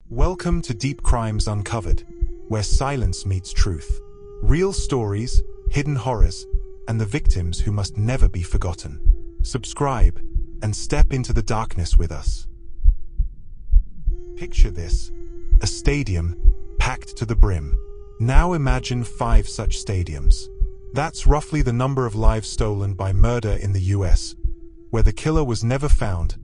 Welcome to Deep Crimes Uncovered, where silence meets truth. Real stories, hidden horrors, and the victims who must never be forgotten. Subscribe and step into the darkness with us. Picture this: a stadium packed to the brim. Now imagine 5 such stadiums. That's roughly the number of lives stolen by murder in the US, where the killer was never found.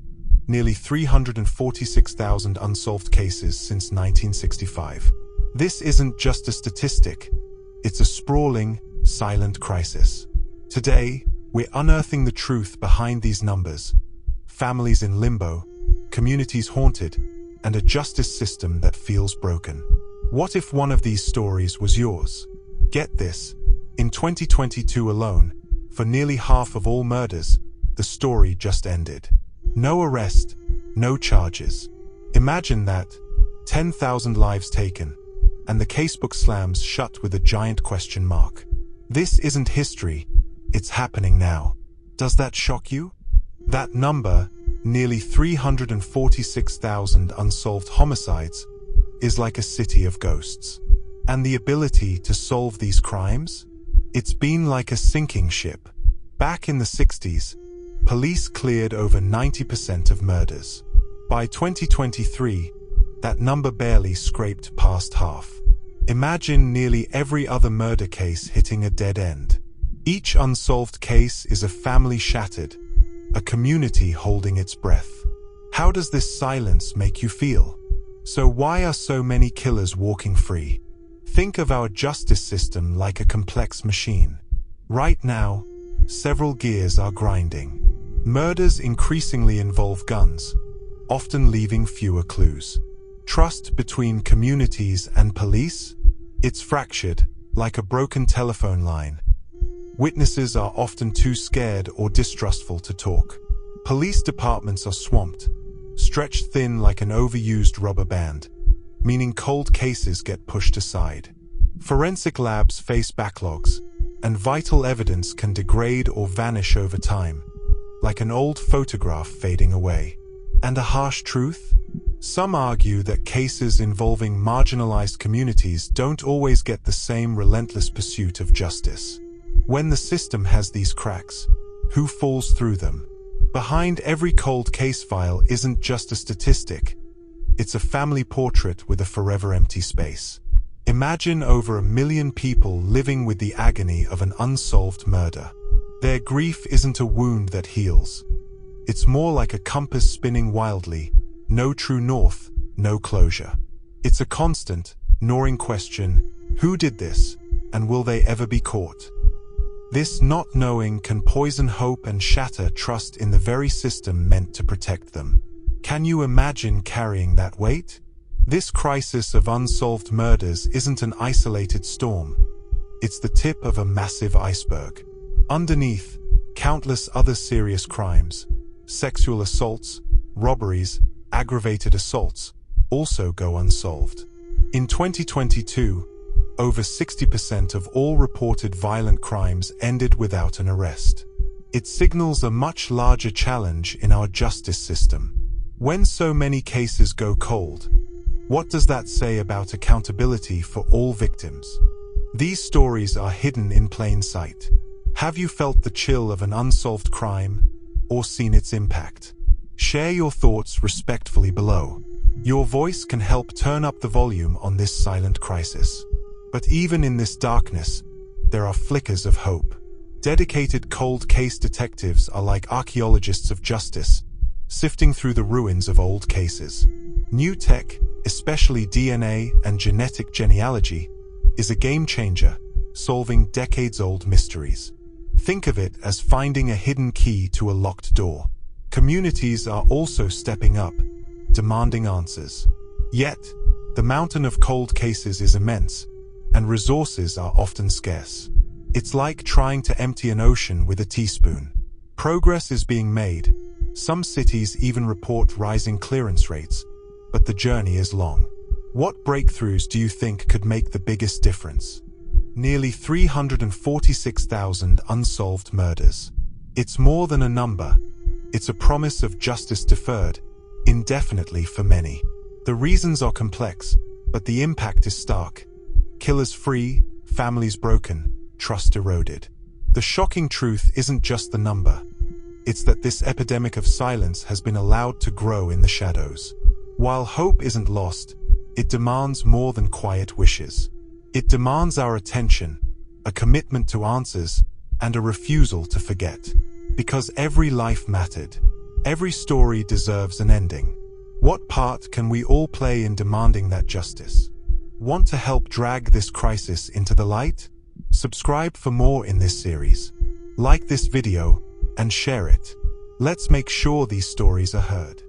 Nearly 346,000 unsolved cases since 1965. This isn't just a statistic, it's a sprawling, silent crisis. Today, we're unearthing the truth behind these numbers. Families in limbo, communities haunted, and a justice system that feels broken. What if one of these stories was yours? Get this: in 2022 alone, for nearly half of all murders, the story just ended. No arrest, no charges. Imagine that: 10,000 lives taken, and the casebook slams shut with a giant question mark. This isn't history, it's happening now. Does that shock you? That number, nearly 346,000 unsolved homicides, is like a city of ghosts. And the ability to solve these crimes? It's been like a sinking ship. Back in the 60s, police cleared over 90% of murders. By 2023, that number barely scraped past half. Imagine nearly every other murder case hitting a dead end. Each unsolved case is a family shattered, a community holding its breath. How does this silence make you feel? So why are so many killers walking free? Think of our justice system like a complex machine. Right now, several gears are grinding. Murders increasingly involve guns, often leaving fewer clues. Trust between communities and police? It's fractured, like a broken telephone line. Witnesses are often too scared or distrustful to talk. Police departments are swamped, stretched thin like an overused rubber band, meaning cold cases get pushed aside. Forensic labs face backlogs, and vital evidence can degrade or vanish over time, like an old photograph fading away. And a harsh truth? Some argue that cases involving marginalized communities don't always get the same relentless pursuit of justice. When the system has these cracks, who falls through them? Behind every cold case file isn't just a statistic. It's a family portrait with a forever empty space. Imagine over 1 million people living with the agony of an unsolved murder. Their grief isn't a wound that heals. It's more like a compass spinning wildly, no true north, no closure. It's a constant, gnawing question: who did this, and will they ever be caught? This not knowing can poison hope and shatter trust in the very system meant to protect them. Can you imagine carrying that weight? This crisis of unsolved murders isn't an isolated storm. It's the tip of a massive iceberg. Underneath, countless other serious crimes, sexual assaults, robberies, aggravated assaults, also go unsolved. In 2022, over 60% of all reported violent crimes ended without an arrest. It signals a much larger challenge in our justice system. When so many cases go cold, what does that say about accountability for all victims? These stories are hidden in plain sight. Have you felt the chill of an unsolved crime, or seen its impact? Share your thoughts respectfully below. Your voice can help turn up the volume on this silent crisis. But even in this darkness, there are flickers of hope. Dedicated cold case detectives are like archaeologists of justice, sifting through the ruins of old cases. New tech, especially DNA and genetic genealogy, is a game changer, solving decades-old mysteries. Think of it as finding a hidden key to a locked door. Communities are also stepping up, demanding answers. Yet, the mountain of cold cases is immense, and resources are often scarce. It's like trying to empty an ocean with a teaspoon. Progress is being made. Some cities even report rising clearance rates, but the journey is long. What breakthroughs do you think could make the biggest difference? Nearly 346,000 unsolved murders. It's more than a number. It's a promise of justice deferred, indefinitely for many. The reasons are complex, but the impact is stark. Killers free, families broken, trust eroded. The shocking truth isn't just the number. It's that this epidemic of silence has been allowed to grow in the shadows. While hope isn't lost, it demands more than quiet wishes. It demands our attention, a commitment to answers, and a refusal to forget. Because every life mattered. Every story deserves an ending. What part can we all play in demanding that justice? Want to help drag this crisis into the light? Subscribe for more in this series. Like this video and share it. Let's make sure these stories are heard.